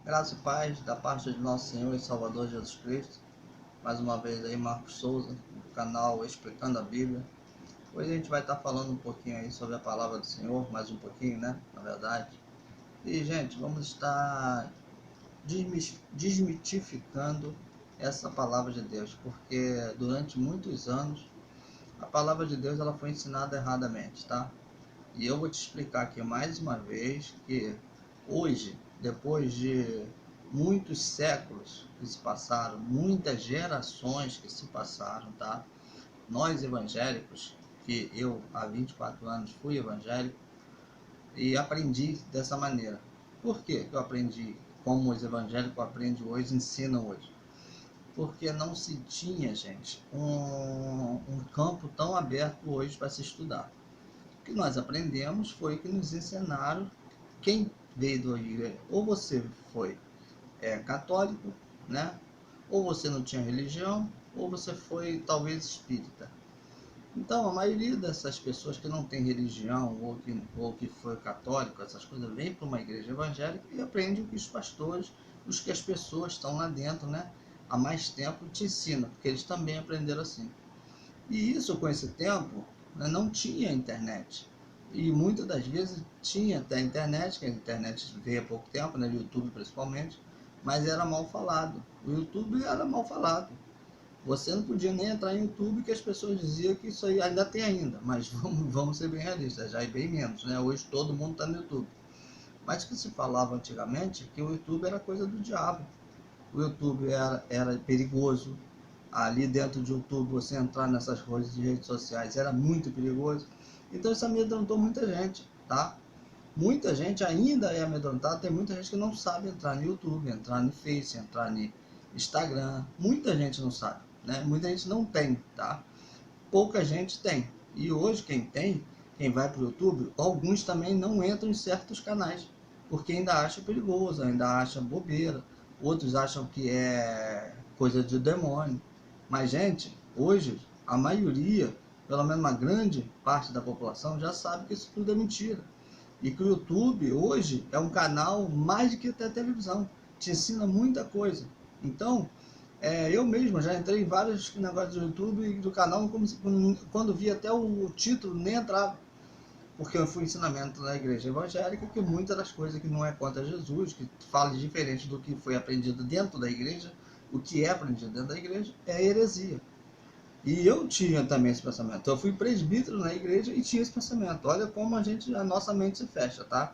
Graça e paz da parte de nosso Senhor e Salvador Jesus Cristo. Mais uma vez aí, Marcos Souza, do canal Explicando a Bíblia. Hoje a gente vai estar falando um pouquinho aí sobre a palavra do Senhor, mais um pouquinho, né, na verdade. E, gente, vamos estar desmitificando essa palavra de Deus, porque durante muitos anos a palavra de Deus ela foi ensinada erradamente, tá? E eu vou te explicar aqui mais uma vez que hoje, depois de muitos séculos que se passaram, muitas gerações que se passaram, tá? Nós evangélicos, que eu há 24 anos fui evangélico e aprendi dessa maneira. Por que eu aprendi como os evangélicos aprendem hoje, ensinam hoje? Porque não se tinha, gente, um campo tão aberto hoje para se estudar. O que nós aprendemos foi que nos ensinaram quem veio da igreja. Ou você foi católico, né? Ou você não tinha religião, ou você foi talvez espírita. Então, a maioria dessas pessoas que não tem religião ou que foi católico, essas coisas, vem para uma igreja evangélica e aprende o que os pastores, os que as pessoas estão lá dentro, né? Há mais tempo te ensinam, porque eles também aprenderam assim. E isso, com esse tempo, né, não tinha internet. E muitas das vezes tinha até internet, que a internet veio há pouco tempo, né, YouTube principalmente, mas era mal falado. O YouTube era mal falado. Você não podia nem entrar em YouTube, que as pessoas diziam que isso aí ainda tem ainda, mas vamos ser bem realistas, já é bem menos, né? Hoje todo mundo está no YouTube. Mas que se falava antigamente que o YouTube era coisa do diabo. O YouTube era perigoso. Ali dentro de YouTube, você entrar nessas coisas de redes sociais era muito perigoso. Então isso amedrontou muita gente, tá? Muita gente ainda é amedrontada, tem muita gente que não sabe entrar no YouTube, entrar no Face, entrar no Instagram. Muita gente não sabe, né? Muita gente não tem, tá? Pouca gente tem. E hoje quem tem, quem vai para o YouTube, alguns também não entram em certos canais, porque ainda acha perigoso, ainda acha bobeira. Outros acham que é coisa de demônio. Mas, gente, hoje a maioria, pelo menos uma grande parte da população, já sabe que isso tudo é mentira. E que o YouTube hoje é um canal mais do que até a televisão. Te ensina muita coisa. Então, eu mesmo já entrei em vários negócios do YouTube e do canal, quando vi até o título, nem entrava. Porque eu fui ensinamento da igreja evangélica, que muitas das coisas que não é contra Jesus, que fala diferente do que foi aprendido dentro da igreja, o que é aprendido dentro da igreja, é heresia. E eu tinha também esse pensamento. Eu fui presbítero na igreja e tinha esse pensamento. Olha como a nossa mente se fecha, tá?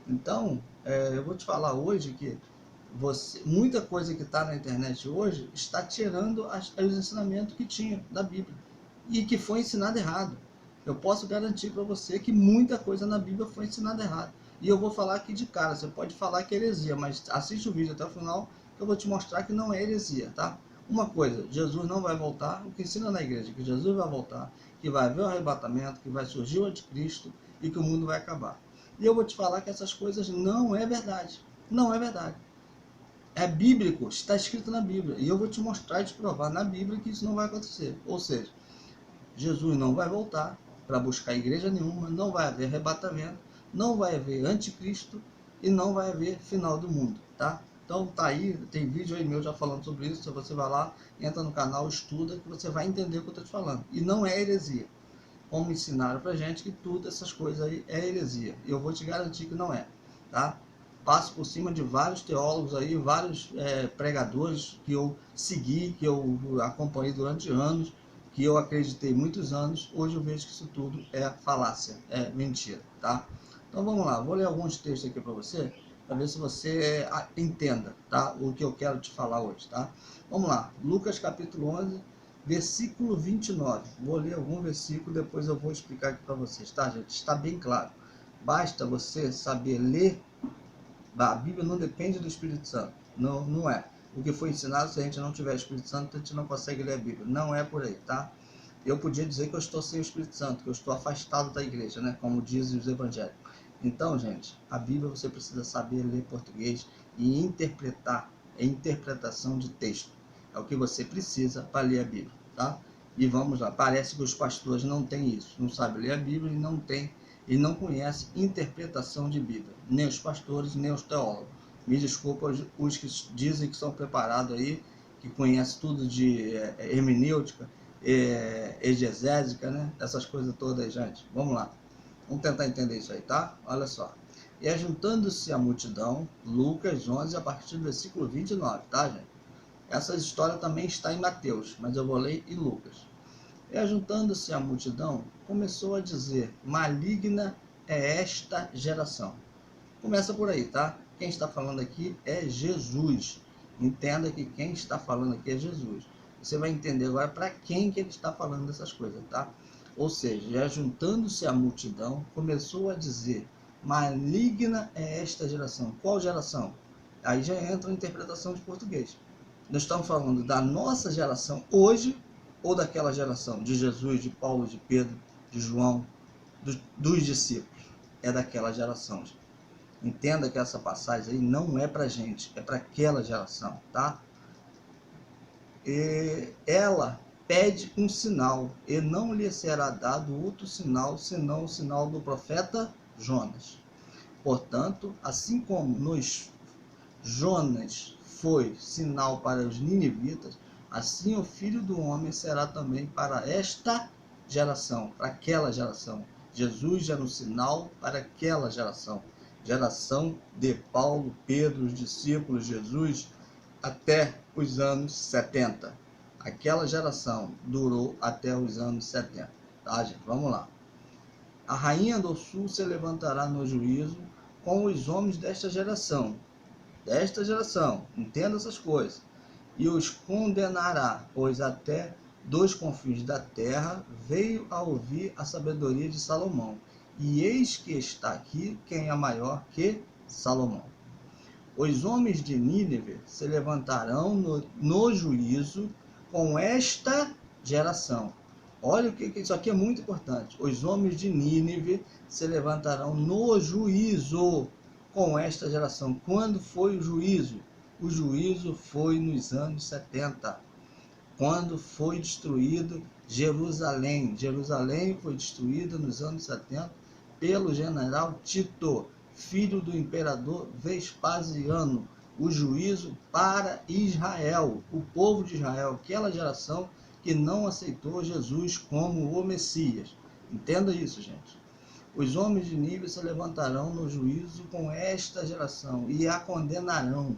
Então, eu vou te falar hoje que muita coisa que está na internet hoje está tirando os ensinamentos que tinha da Bíblia e que foi ensinado errado. Eu posso garantir para você que muita coisa na Bíblia foi ensinada errado. E eu vou falar aqui de cara, você pode falar que é heresia, mas assiste o vídeo até o final que eu vou te mostrar que não é heresia, tá? Uma coisa, Jesus não vai voltar, o que ensina na igreja, que Jesus vai voltar, que vai haver o arrebatamento, que vai surgir o anticristo e que o mundo vai acabar. E eu vou te falar que essas coisas não é verdade. Não é verdade. É bíblico, está escrito na Bíblia. E eu vou te mostrar e te provar na Bíblia que isso não vai acontecer. Ou seja, Jesus não vai voltar para buscar igreja nenhuma, não vai haver arrebatamento, não vai haver anticristo e não vai haver final do mundo, tá? Então tá aí, tem vídeo aí meu já falando sobre isso, se você vai lá, entra no canal, estuda, que você vai entender o que eu estou te falando. E não é heresia. Como ensinaram pra gente que tudo essas coisas aí é heresia. E eu vou te garantir que não é, tá? Passo por cima de vários teólogos aí, vários pregadores que eu segui, que eu acompanhei durante anos, que eu acreditei muitos anos. Hoje eu vejo que isso tudo é falácia, é mentira, tá? Então vamos lá, vou ler alguns textos aqui para você, para ver se você entenda, tá? O que eu quero te falar hoje, tá? Vamos lá, Lucas capítulo 11, versículo 29. Vou ler algum versículo, depois eu vou explicar aqui para vocês, tá, gente? Está bem claro. Basta você saber ler. A Bíblia não depende do Espírito Santo. Não, não é. O que foi ensinado, se a gente não tiver Espírito Santo, a gente não consegue ler a Bíblia. Não é por aí, tá? Eu podia dizer que eu estou sem o Espírito Santo, que eu estou afastado da igreja, né? Como dizem os evangélicos. Então, gente, a Bíblia você precisa saber ler português e interpretar. É interpretação de texto. É o que você precisa para ler a Bíblia, tá? E vamos lá. Parece que os pastores não têm isso. Não sabem ler a Bíblia e não conhece interpretação de Bíblia. Nem os pastores, nem os teólogos. Me desculpa os que dizem que são preparados aí, que conhecem tudo de hermenêutica, exegésica, né? Essas coisas todas, gente. Vamos lá. Vamos tentar entender isso aí, tá? Olha só. E ajuntando-se a multidão, Lucas 11, a partir do versículo 29, tá, gente? Essa história também está em Mateus, mas eu vou ler em Lucas. E ajuntando-se a multidão, começou a dizer: maligna é esta geração. Começa por aí, tá? Quem está falando aqui é Jesus. Entenda que quem está falando aqui é Jesus. Você vai entender agora para quem que ele está falando dessas coisas, tá? Ou seja, juntando-se a multidão, começou a dizer: maligna é esta geração. Qual geração? Aí já entra a interpretação de português. Nós estamos falando da nossa geração hoje ou daquela geração de Jesus, de Paulo, de Pedro, de João, dos discípulos? É daquela geração, gente. Entenda que essa passagem aí não é para gente, é para aquela geração, tá? E ela pede um sinal, e não lhe será dado outro sinal, senão o sinal do profeta Jonas. Portanto, assim como nos Jonas foi sinal para os ninivitas, assim o Filho do Homem será também para esta geração, para aquela geração. Jesus era um sinal para aquela geração. Geração de Paulo, Pedro, os discípulos, Jesus, até os anos 70. Aquela geração durou até os anos 70. Tá, gente? Vamos lá. A rainha do sul se levantará no juízo com os homens desta geração, entenda essas coisas, e os condenará, pois até dos confins da terra veio a ouvir a sabedoria de Salomão, e eis que está aqui quem é maior que Salomão. Os homens de Nínive se levantarão no juízo com esta geração. Olha o que isso aqui é muito importante. Os homens de Nínive se levantarão no juízo com esta geração. Quando foi o juízo? O juízo foi nos anos 70, quando foi destruído Jerusalém. Jerusalém foi destruída nos anos 70 pelo general Tito, filho do imperador Vespasiano. O juízo para Israel, o povo de Israel, aquela geração que não aceitou Jesus como o Messias. Entenda isso, gente. Os homens de Nínive se levantarão no juízo com esta geração e a condenarão,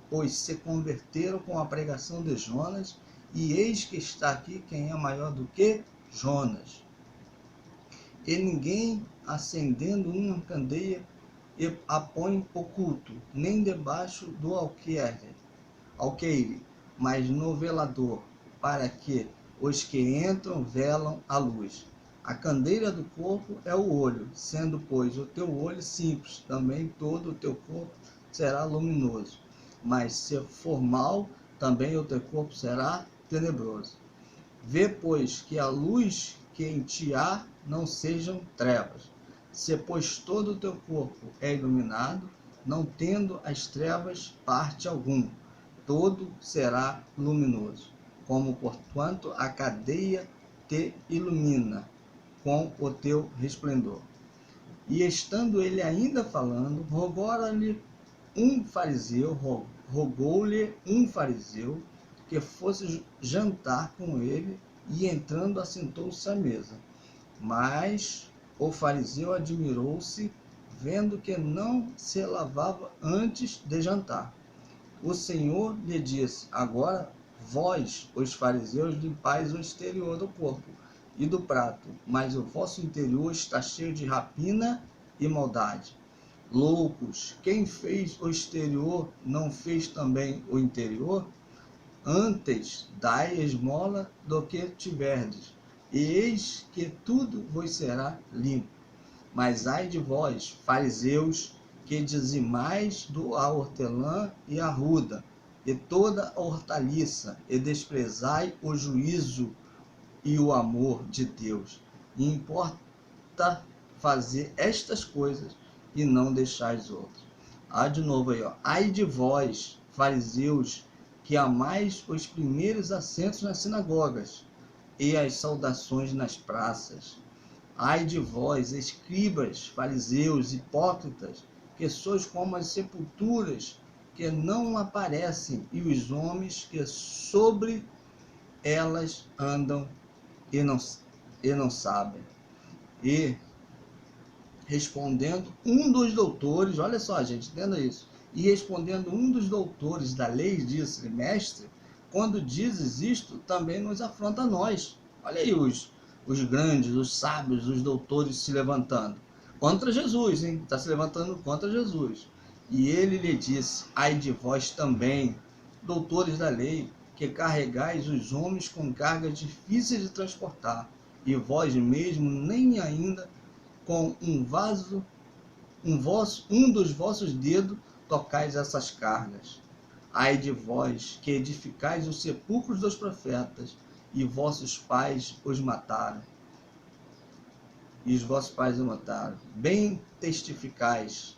pois se converteram com a pregação de Jonas, e eis que está aqui quem é maior do que Jonas. E ninguém, acendendo uma candeia, a põe oculto, nem debaixo do alqueire, mas no velador, para que os que entram velam a luz. A candeia do corpo é o olho, sendo, pois, o teu olho simples, também todo o teu corpo será luminoso. Mas se for mal, também o teu corpo será tenebroso. Vê, pois, que a luz que em ti há não sejam trevas. Se, pois, todo o teu corpo é iluminado, não tendo as trevas parte algum, todo será luminoso, como porquanto a cadeia te ilumina com o teu resplendor. E estando ele ainda falando, rogou-lhe um fariseu que fosse jantar com ele, e entrando assentou-se à mesa. Mas o fariseu admirou-se, vendo que não se lavava antes de jantar. O Senhor lhe disse: agora vós, os fariseus, limpais o exterior do corpo e do prato, mas o vosso interior está cheio de rapina e maldade. Loucos, quem fez o exterior não fez também o interior? Antes dai esmola do que tiverdes, e eis que tudo vos será limpo. Mas ai de vós, fariseus, que dizimais a hortelã e a ruda, e toda a hortaliça, e desprezai o juízo e o amor de Deus. E importa fazer estas coisas e não deixais outras. De novo aí, ó. Ai de vós, fariseus, que amais os primeiros assentos nas sinagogas e as saudações nas praças. Ai de vós, escribas, fariseus, hipócritas, que sois como as sepulturas porque não aparecem, e os homens que sobre elas andam e não sabem. E respondendo um dos doutores, olha só, gente, entenda isso. E respondendo um dos doutores da lei, disse: Mestre, quando dizes isto, também nos afronta a nós. Olha aí os grandes, os sábios, os doutores se levantando. Contra Jesus, hein? Está se levantando contra Jesus. E ele lhe disse: ai de vós também, doutores da lei, que carregais os homens com cargas difíceis de transportar, e vós mesmo nem ainda com um dos vossos dedos tocais essas cargas. Ai de vós, que edificais os sepulcros dos profetas, e vossos pais os mataram. E os vossos pais os mataram. Bem testificais,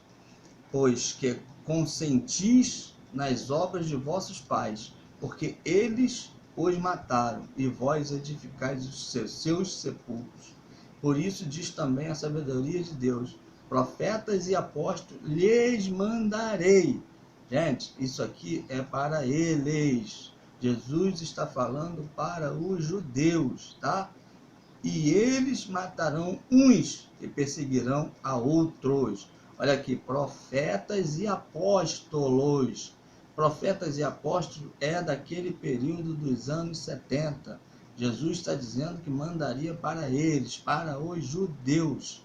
pois que consentis nas obras de vossos pais, porque eles os mataram, e vós edificais os seus sepulcros. Por isso diz também a sabedoria de Deus: profetas e apóstolos lhes mandarei. Gente, isso aqui é para eles. Jesus está falando para os judeus, tá? E eles matarão uns e perseguirão a outros. Olha aqui, profetas e apóstolos. Profetas e apóstolos é daquele período dos anos 70. Jesus está dizendo que mandaria para eles, para os judeus.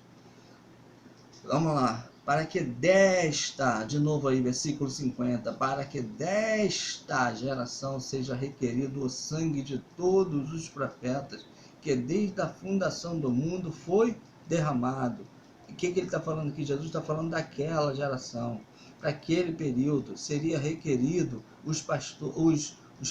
Vamos lá. Para que desta, de novo aí, versículo 50, para que desta geração seja requerido o sangue de todos os profetas, que desde a fundação do mundo foi derramado. E o que ele está falando aqui? Jesus está falando daquela geração. Para aquele período seria requerido os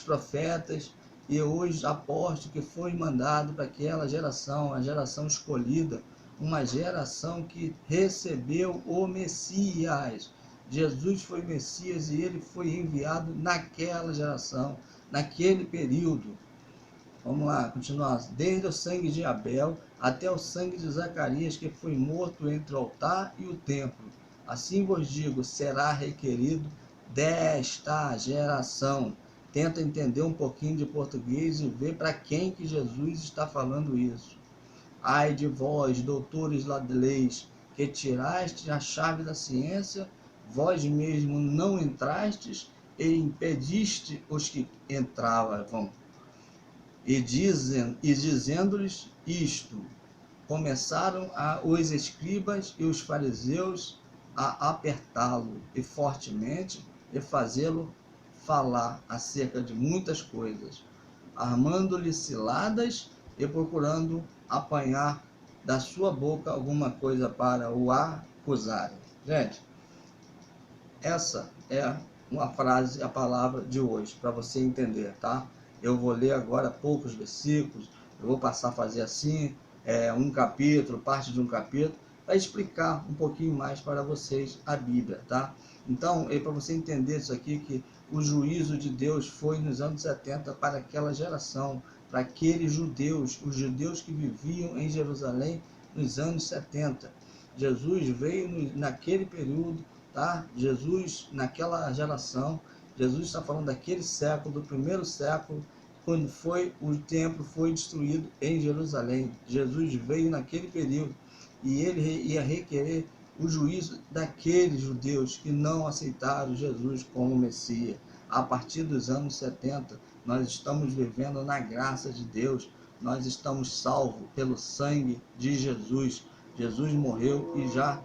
profetas e os apóstolos que foi mandado para aquela geração, a geração escolhida, uma geração que recebeu o Messias. Jesus foi Messias e ele foi enviado naquela geração, naquele período. Vamos lá, continuar. Desde o sangue de Abel até o sangue de Zacarias, que foi morto entre o altar e o templo. Assim vos digo, será requerido desta geração. Tenta entender um pouquinho de português e ver para quem que Jesus está falando isso. Ai de vós, doutores lá de leis, que tiraste a chave da ciência, vós mesmo não entrastes e impediste os que entravam. E dizendo-lhes isto, começaram os escribas e os fariseus a apertá-lo e fortemente e fazê-lo falar acerca de muitas coisas, armando-lhe ciladas e procurando apanhar da sua boca alguma coisa para o acusarem. Gente, essa é uma frase, a palavra de hoje, para você entender, tá? Eu vou ler agora poucos versículos, eu vou passar a fazer assim, um capítulo, parte de um capítulo, para explicar um pouquinho mais para vocês a Bíblia, tá? Então, para você entender isso aqui, que o juízo de Deus foi nos anos 70 para aquela geração, para aqueles judeus, os judeus que viviam em Jerusalém nos anos 70. Jesus veio naquele período, tá? Jesus, naquela geração, Jesus está falando daquele século, do primeiro século, quando o templo foi destruído em Jerusalém. Jesus veio naquele período e ele ia requerer o juízo daqueles judeus que não aceitaram Jesus como Messias. A partir dos anos 70, nós estamos vivendo na graça de Deus, nós estamos salvos pelo sangue de Jesus. Jesus morreu e já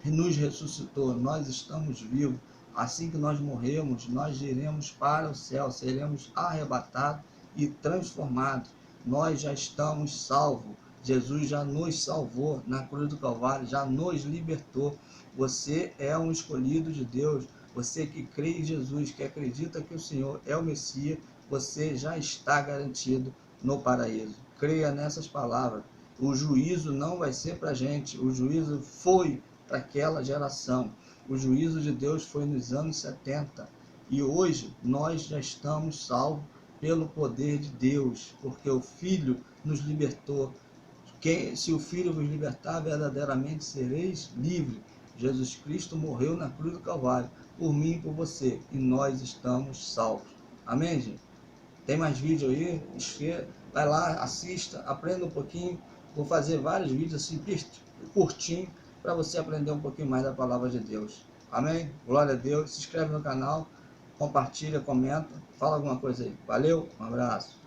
nos ressuscitou, nós estamos vivos. Assim que nós morremos, nós iremos para o céu, seremos arrebatados e transformados. Nós já estamos salvos. Jesus já nos salvou na cruz do Calvário, já nos libertou. Você é um escolhido de Deus. Você que crê em Jesus, que acredita que o Senhor é o Messias, você já está garantido no paraíso. Creia nessas palavras. O juízo não vai ser para a gente, o juízo foi para aquela geração. O juízo de Deus foi nos anos 70 e hoje nós já estamos salvos pelo poder de Deus, porque o Filho nos libertou. Se o Filho vos libertar, verdadeiramente sereis livres. Jesus Cristo morreu na cruz do Calvário, por mim e por você, e nós estamos salvos. Amém, gente? Tem mais vídeo aí? Vai lá, assista, aprenda um pouquinho. Vou fazer vários vídeos assim, curtinho, para você aprender um pouquinho mais da palavra de Deus. Amém? Glória a Deus. Se inscreve no canal, compartilha, comenta, fala alguma coisa aí. Valeu, um abraço.